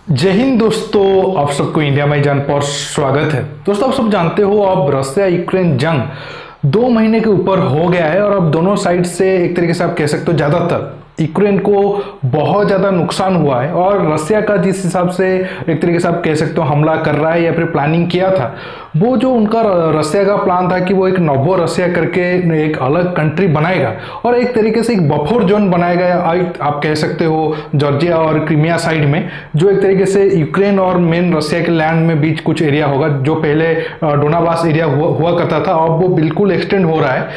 जय हिंद दोस्तों, आप सबको इंडिया में जान पर स्वागत है। दोस्तों, आप सब जानते हो अब रशिया यूक्रेन जंग 2 महीने के ऊपर हो गया है और अब दोनों साइड से एक तरीके से आप कह सकते हो ज़्यादातर यूक्रेन को बहुत ज़्यादा नुकसान हुआ है और रशिया का जिस हिसाब से एक तरीके से आप कह सकते हो हमला कर रहा है या फिर प्लानिंग किया था, वो जो उनका रशिया का प्लान था कि वो एक नवो रशिया करके एक अलग कंट्री बनाएगा और एक तरीके से एक बफर जोन बनाएगा, आप कह सकते हो जॉर्जिया और क्रीमिया साइड में, जो एक तरीके से यूक्रेन और मेन रशिया के लैंड में बीच कुछ एरिया होगा जो पहले डोनाबास एरिया हुआ करता था। अब वो बिल्कुल एक्सटेंड हो रहा है।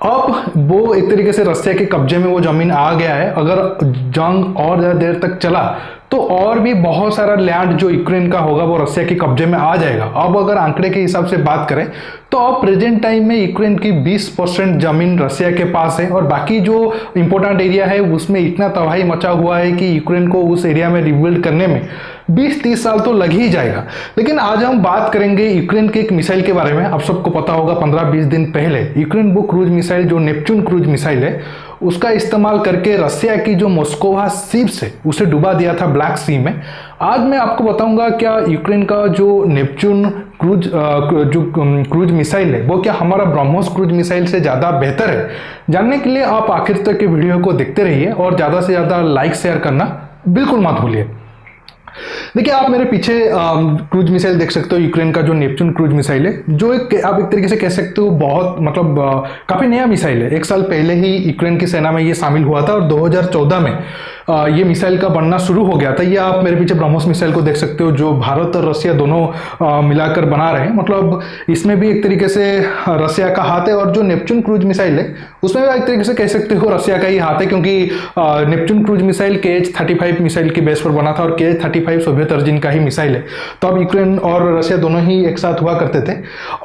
अब वो एक तरीके से रशिया के कब्जे में वो जमीन आ गया है। अगर जंग और ज़्यादा देर तक चला तो और भी बहुत सारा लैंड जो यूक्रेन का होगा वो रशिया के कब्जे में आ जाएगा। अब अगर आंकड़े के हिसाब से बात करें तो अब प्रेजेंट टाइम में यूक्रेन की 20% जमीन रशिया के पास है और बाकी जो इंपॉर्टेंट एरिया है उसमें इतना तबाही मचा हुआ है कि यूक्रेन को उस एरिया में रिबिल्ड करने में 20-30 साल तो लग ही जाएगा। लेकिन आज हम बात करेंगे यूक्रेन के एक मिसाइल के बारे में। आप सबको पता होगा 15-20 दिन पहले यूक्रेन वो क्रूज मिसाइल जो नेपच्यून क्रूज मिसाइल है उसका इस्तेमाल करके रशिया की जो मोस्कोवा शिप्स है उसे डुबा दिया था ब्लैक सी में। आज मैं आपको बताऊंगा क्या यूक्रेन का जो नेपच्यून क्रूज मिसाइल है वो क्या हमारा ब्रह्मोस क्रूज मिसाइल से ज़्यादा बेहतर है। जानने के लिए आप आखिर तक के वीडियो को देखते रहिए और ज़्यादा से ज़्यादा लाइक शेयर करना बिल्कुल मत भूलिए। देखिए, आप मेरे पीछे क्रूज मिसाइल देख सकते हो, यूक्रेन का जो नेपच्यून क्रूज मिसाइल है जो आप एक तरीके से कह सकते हो बहुत काफ़ी नया मिसाइल है। 1 साल पहले ही यूक्रेन की सेना में ये शामिल हुआ था और 2014 में ये मिसाइल का बनना शुरू हो गया था। ये आप मेरे पीछे ब्रह्मोस मिसाइल को देख सकते हो जो भारत और रशिया दोनों मिलाकर बना रहे हैं। मतलब इसमें भी एक तरीके से रशिया का हाथ है और जो नेपच्यून क्रूज मिसाइल है उसमें भी एक तरीके से कह सकते हो रशिया का ही हाथ है, क्योंकि Neptune cruise missile KH-35 missile की बेस पर बना था और KH-35 सोवियत अर्जिन का ही मिसाइल है। तो अब यूक्रेन और रशिया दोनों ही एक साथ हुआ करते थे।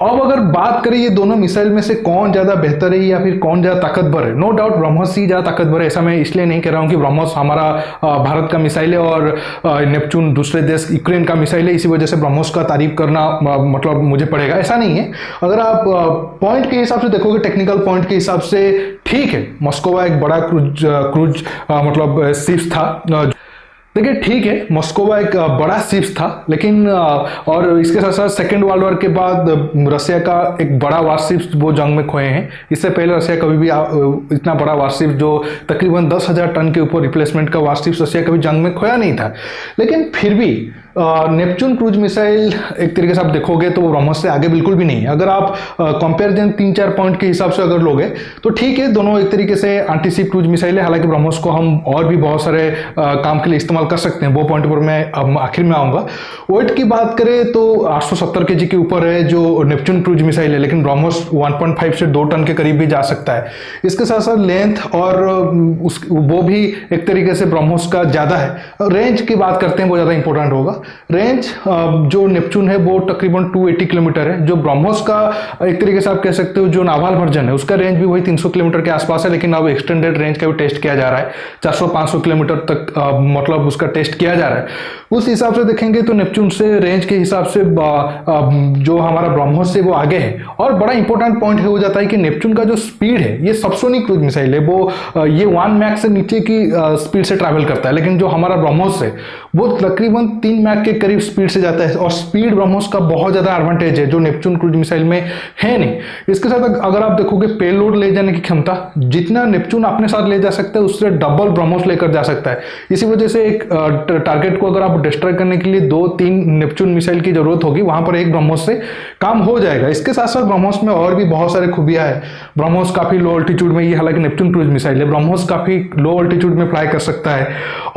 अब अगर बात करें ये दोनों मिसाइल में से कौन ज़्यादा बेहतर है या फिर कौन ज़्यादा ताकतवर है, नो डाउट ब्रह्मोस ही ज़्यादा ताकतवर है। ऐसा मैं इसलिए नहीं कह रहा हूँ कि ब्रह्मोस हमारा भारत का मिसाइल है और नेपच्यून दूसरे देश यूक्रेन का मिसाइल है, इसी वजह से ब्रह्मोस का तारीफ करना मतलब मुझे पड़ेगा, ऐसा नहीं है। अगर आप पॉइंट के हिसाब से देखोगे, टेक्निकल पॉइंट के हिसाब से ठीक है, मॉस्कोवा एक बड़ा क्रूज मतलब शिप था। देखिए ठीक है, मॉस्कोवा एक बड़ा शिप था, लेकिन और इसके साथ साथ सेकेंड वर्ल्ड वॉर के बाद रशिया का एक बड़ा वारशिप वो जंग में खोए हैं। इससे पहले रशिया कभी भी इतना बड़ा वारशिप जो तकरीबन 10,000 टन के ऊपर रिप्लेसमेंट का वारशिप रशिया कभी जंग में खोया नहीं था। लेकिन फिर भी नेपच्यून क्रूज मिसाइल एक तरीके से आप देखोगे तो वो ब्रह्मोस से आगे बिल्कुल भी नहीं है। अगर आप कंपैरिजन 3-4 पॉइंट के हिसाब से अगर लोगे तो ठीक है, दोनों एक तरीके से एंटी शिप क्रूज मिसाइल है। हालांकि ब्रह्मोस को हम और भी बहुत सारे काम के लिए इस्तेमाल कर सकते हैं, वो पॉइंट पर मैं आखिर में आऊँगा। वेट की बात करें तो 870 kg के ऊपर है जो नेपच्यून क्रूज मिसाइल है, लेकिन ब्रह्मोस 1.5 से 2 टन के करीब भी जा सकता है। इसके साथ साथ लेंथ और वो भी एक तरीके से ब्रह्मोस का ज़्यादा है। रेंज की बात करते हैं, वो ज़्यादा इंपॉर्टेंट होगा। रेंज जो नेपच्यून है वो तकरीबन 280 किलोमीटर है, जो ब्रह्मोस का एक तरीके से आप कह सकते हो जो नावाल वर्जन है उसका रेंज भी वही 300 किलोमीटर के आसपास है। लेकिन अब एक्सटेंडेड रेंज का भी टेस्ट किया जा रहा है, 400-500 किलोमीटर तक मतलब उसका टेस्ट किया जा रहा है। उस हिसाब से देखेंगे तो नेपच्यून से रेंज के हिसाब से जो हमारा ब्रह्मोस से वो आगे है। और बड़ा इंपॉर्टेंट पॉइंट हो जाता है कि नेपच्यून का जो स्पीड है, ये सबसोनिक क्रूज मिसाइल है, वो ये 1 मैक से नीचे की स्पीड से ट्रैवल करता है। लेकिन जो हमारा ब्रह्मोस है वो तकरीबन 3 मैक के करीब स्पीड से जाता है और स्पीड ब्रह्मोस का बहुत ज़्यादा एडवांटेज है जो नेपच्यून क्रूज मिसाइल में है नहीं। इसके साथ अगर आप देखोगे पेलोड ले जाने की क्षमता, जितना नेपच्यून अपने साथ ले जा सकता है उससे डबल ब्रह्मोस लेकर जा सकता है। इसी वजह से एक टारगेट को अगर आप डिस्ट्रॉय करने के लिए 2-3 नेपच्यून मिसाइल की जरूरत होगी, वहां पर एक ब्रह्मोस से काम हो जाएगा। इसके साथ साथ ब्रह्मोस में और भी बहुत सारे खूबियां है। ब्रह्मोस काफी लो ऑल्टीट्यूड में, ये हालांकि नेपच्यून क्रूज मिसाइल है, ब्रह्मोस काफी लो ऑल्टीट्यूड में फ्लाई कर सकता है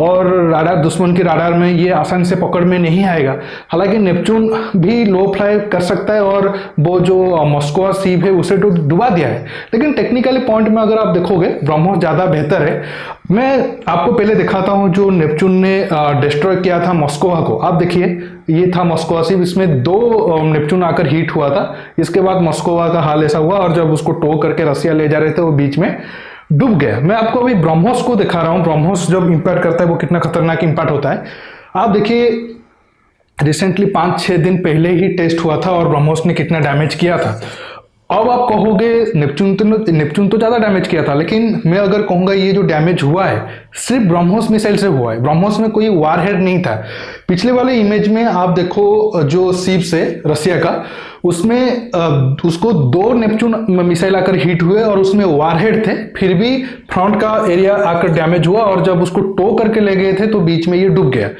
और राडार दुश्मन की राडार में ये आसानी से पकड़ में नहीं आएगा। हालांकि नेपच्यून भी लो फ्लाई कर सकता है और वो जो मॉस्कोवा शिप है उसे तो डुबा दिया है। लेकिन टेक्निकली पॉइंट में अगर आप देखोगे ब्रह्मोस ज़्यादा बेहतर है। मैं आपको पहले दिखाता हूं जो नेपच्यून ने डिस्ट्रॉय किया था मॉस्कोवा को। आप देखिए, ये था मॉस्कोवा शिप, इसमें 2 नेपच्यून आकर हीट हुआ था। इसके बाद मॉस्कोवा का हाल ऐसा हुआ और जब उसको टो करके रशिया ले जा रहे थे वो बीच में डूब गया। मैं आपको अभी ब्रह्मोस को दिखा रहा हूँ, ब्रह्मोस जब इंपैक्ट करता है वो कितना खतरनाक इंपैक्ट होता है। आप देखिए, रिसेंटली 5-6 दिन पहले ही टेस्ट हुआ था और ब्रह्मोस ने कितना डैमेज किया था। अब आप कहोगे नेपच्यून तो ज़्यादा डैमेज किया था, लेकिन मैं अगर कहूँगा ये जो डैमेज हुआ है सिर्फ ब्रह्मोस मिसाइल से हुआ है। ब्रह्मोस में कोई वारहेड नहीं था। पिछले वाले इमेज में आप देखो जो सीप से रसिया का, उसमें उसको 2 नेपच्यून मिसाइल आकर हिट हुए और उसमें वारहेड थे, फिर भी फ्रंट का एरिया आकर डैमेज हुआ और जब उसको टो करके ले गए थे तो बीच में ये डूब गया।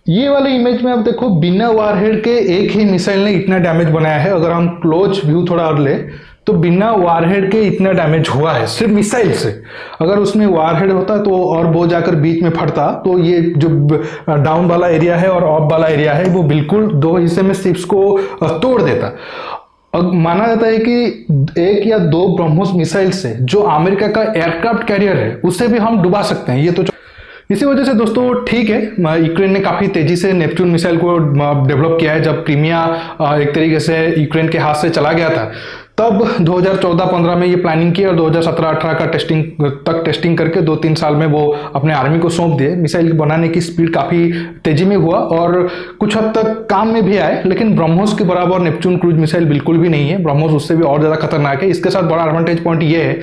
ये वाले इमेज में आप देखो बिना वारहेड के एक ही मिसाइल ने इतना डैमेज बनाया है। अगर हम क्लोज व्यू थोड़ा और ले तो बिना वारहेड के इतना डैमेज हुआ है सिर्फ मिसाइल से। अगर उसमें वारहेड होता तो और वो जाकर बीच में फटता तो ये जो डाउन वाला एरिया है और अप वाला एरिया है वो बिल्कुल 2 हिस्से में शिप्स को तोड़ देता। अब माना जाता है कि 1 या 2 ब्रह्मोस मिसाइल से जो अमेरिका का एयरक्राफ्ट कैरियर है उसे भी हम डुबा सकते हैं। ये तो इसी वजह से दोस्तों ठीक है, यूक्रेन ने काफी तेजी से नेपच्यून मिसाइल को डेवलप किया है। जब क्रीमिया एक तरीके से यूक्रेन के हाथ से चला गया था तब 2014-15 में ये प्लानिंग की और 2017-18 का टेस्टिंग करके 2-3 साल में वो अपने आर्मी को सौंप दिए। मिसाइल बनाने की स्पीड काफ़ी तेजी में हुआ और कुछ हद तक काम में भी आए, लेकिन ब्रह्मोस के बराबर नेपच्यून क्रूज मिसाइल बिल्कुल भी नहीं है। ब्रह्मोस उससे भी और ज़्यादा खतरनाक है। इसके साथ बड़ा एडवांटेज पॉइंट ये है,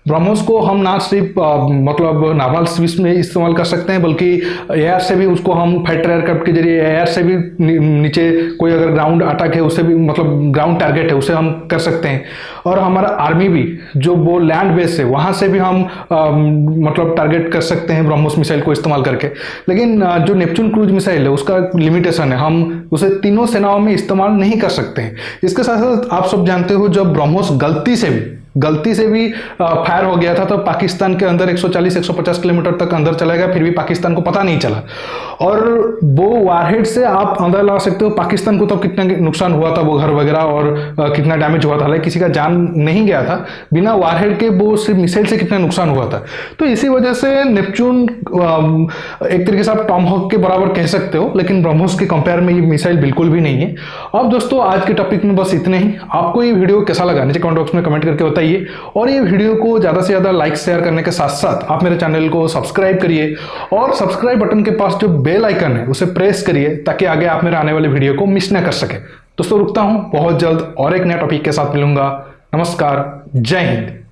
ब्रह्मोस को हम ना सिर्फ मतलब नावल स्विच में इस्तेमाल कर सकते हैं बल्कि एयर से भी उसको हम फाइटर एयरक्राफ्ट के जरिए एयर से भी नीचे कोई अगर ग्राउंड अटैक है उसे भी, मतलब ग्राउंड टारगेट है उसे हम कर सकते हैं। और हमारा आर्मी भी जो वो लैंड बेस है वहाँ से भी हम मतलब टारगेट कर सकते हैं ब्रह्मोस मिसाइल को इस्तेमाल करके। लेकिन जो नेपच्यून क्रूज मिसाइल है उसका लिमिटेशन है, हम उसे तीनों सेनाओं में इस्तेमाल नहीं कर सकते हैं। इसके साथ साथ आप सब जानते हो जब ब्रह्मोस गलती से भी फायर हो गया था तो पाकिस्तान के अंदर 140-150 किलोमीटर तक अंदर चला गया, फिर भी पाकिस्तान को पता नहीं चला। और वो वारहेड से आप अंदर ला सकते हो पाकिस्तान को तब कितना नुकसान हुआ था, वो घर वगैरह और कितना डैमेज हुआ था। हालांकि किसी का जान नहीं गया था, बिना वारहेड के वो सिर्फ मिसाइल से कितना नुकसान हुआ था। तो इसी वजह से नेपच्यून एक तरीके से आप टॉमहॉक के बराबर कह सकते हो, लेकिन ब्रह्मोस के कंपेयर में ये मिसाइल बिल्कुल भी नहीं है। अब दोस्तों आज के टॉपिक में बस इतने ही। आपको ये वीडियो कैसा लगा नीचे कमेंट बॉक्स में कमेंट करके बताइए और ये वीडियो को ज्यादा से ज्यादा लाइक शेयर करने के साथ साथ आप मेरे चैनल को सब्सक्राइब करिए और सब्सक्राइब बटन के पास जो बेल आइकन है उसे प्रेस करिए ताकि आगे आप मेरे आने वाले वीडियो को मिस ना कर सके। दोस्तों रुकता हूं, बहुत जल्द और एक नया टॉपिक के साथ मिलूंगा। नमस्कार, जय हिंद।